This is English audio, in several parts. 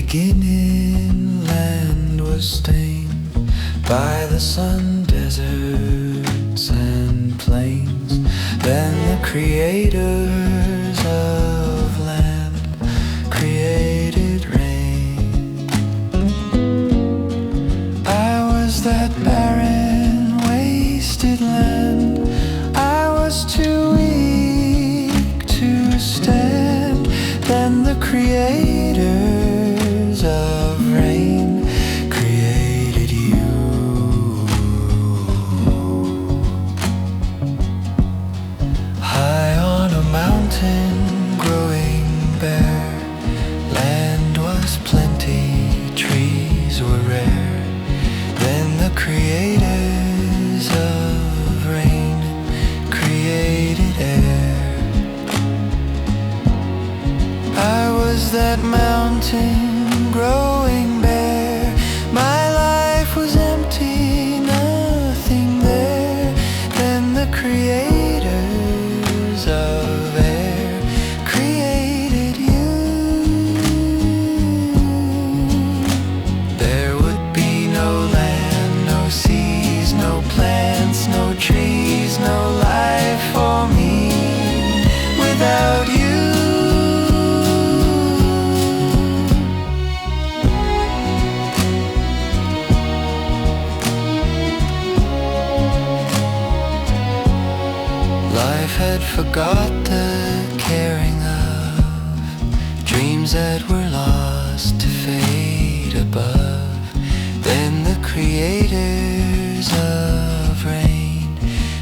beginning, land was stained by the sun, deserts and plains. Then the creators of land created rain. I was that barren, wasted land. I was too weak to stand. Then the creators of rain created you. High on a mountain, growing bare, land was plenty, trees were rare. Then the creators of rain created air. I was that mountain growing bare. My life was empty, nothing there. Then the creators of air created you. There would be no land, no seas, no plants, no trees, no life for me without you. Life had forgot the caring of dreams that were lost to fade above. Then the creators of rain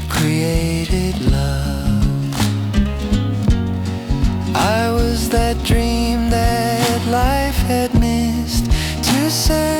created love. I was that dream that life had missed to say